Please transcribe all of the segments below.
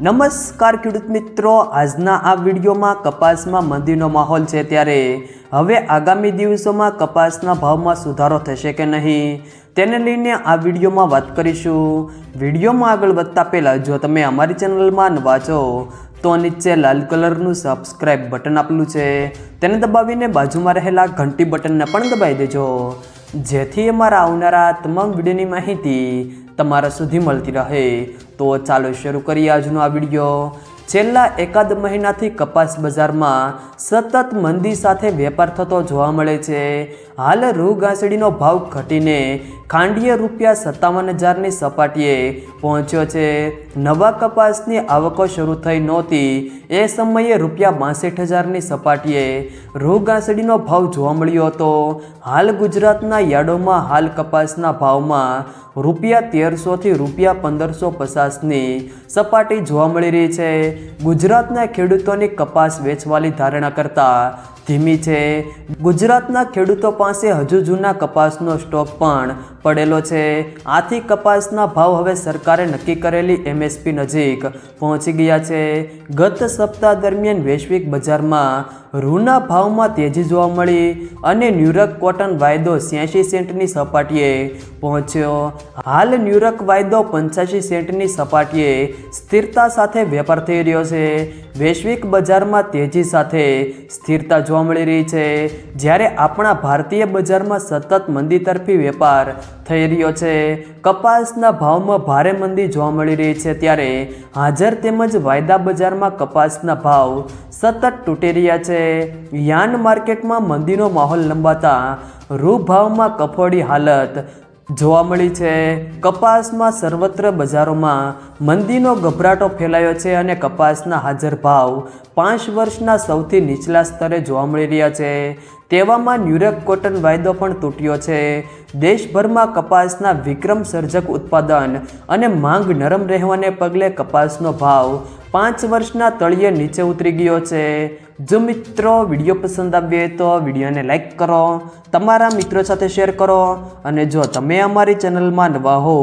નમસ્કાર ખેડૂત મિત્રો, આજના આ વિડીયોમાં કપાસમાં મંદીનો માહોલ છે ત્યારે હવે આગામી દિવસોમાં કપાસના ભાવમાં સુધારો થશે કે નહીં તેને લઈને આ વિડીયોમાં વાત કરીશું। વિડીયોમાં આગળ વધતા પહેલાં જો તમે અમારી ચેનલમાં નવા છો તો નીચે લાલ કલરનું સબસ્ક્રાઇબ બટન આપેલું છે તેને દબાવીને બાજુમાં રહેલા ઘંટી બટનને પણ દબાવી દેજો, જેથી અમારા આવનારા તમામ વિડીયોની માહિતી તમારા સુધી મળતી રહે। તો ચાલો શરૂ કરીએ આજનો આ વિડીયો। છેલ્લા એકાદ મહિનાથી કપાસ બજારમાં સતત મંદી સાથે વેપાર થતો જોવા મળે છે। હાલ રૂ ઘાસડીનો ભાવ ઘટીને ખાંડીએ ₹57,000ની સપાટીએ પહોંચ્યો છે। નવા કપાસની આવકો શરૂ થઈ નહોતી એ સમયે ₹62,000ની સપાટીએ રૂ ઘાસડીનો ભાવ જોવા મળ્યો હતો। હાલ ગુજરાતના યાર્ડોમાં હાલ કપાસના ભાવમાં ₹1300થી ₹1550ની સપાટી જોવા મળી રહી છે। ગુજરાતના ખેડૂતોની કપાસ વેચવાની ધારણા કરતાં ધીમી છે। ગુજરાતના ખેડૂતો પાસે હજુ જૂના કપાસનો સ્ટોક પણ પડેલો છે, આથી કપાસના ભાવ હવે સરકારે નક્કી કરેલી MSP નજીક પહોંચી ગયા છે। ગત સપ્તાહ દરમિયાન વૈશ્વિક બજારમાં રૂના ભાવમાં તેજી જોવા મળી અને ન્યૂયોર્ક કોટન વાયદો 86 સેન્ટની સપાટીએ પહોંચ્યો। હાલ ન્યૂયોર્ક વાયદો 85 સેન્ટની સપાટીએ સ્થિરતા સાથે વેપાર થઈ રહ્યો છે। વૈશ્વિક બજારમાં તેજી સાથે સ્થિરતા જોવા મળી રહી છે, જ્યારે આપણા ભારતીય બજારમાં સતત મંદી તરફી વેપાર થઈ રહ્યો છે। કપાસના ભાવમાં ભારે મંદી જોવા મળી રહી છે, ત્યારે હાજર તેમજ વાયદા બજારમાં કપાસના ભાવ સતત તૂટી રહ્યા છે। યાર્ન માર્કેટમાં મંદીનો માહોલ લંબાતા રૂ ભાવમાં કફોડી હાલત જોવા મળી છે। કપાસમાં સર્વત્ર બજારોમાં મંદીનો ગભરાટો ફેલાયો છે અને કપાસના હાજર ભાવ 5 વર્ષના સૌથી નીચલા સ્તરે જોવા મળી રહ્યા છે। તેવામાં ન્યૂયોર્ક કોટન વાયદો પણ તૂટ્યો છે। દેશભરમાં કપાસના વિક્રમ સર્જક ઉત્પાદન અને માંગ નરમ રહેવાને પગલે કપાસનો ભાવ 5 વર્ષના તળિયે નીચે ઉતરી ગયો છે। જો મિત્રો વિડીયો પસંદ આવ્યો તો વિડીયોને લાઈક કરો, તમારા મિત્રો સાથે શેર કરો અને જો તમે અમારી ચેનલમાં નવા હો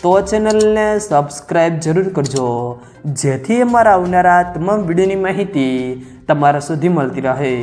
તો ચેનલને સબસ્ક્રાઈબ જરૂર કરજો, જેથી અમારા આવનારા તમામ વિડીયોની માહિતી તમારા સુધી મળતી રહે।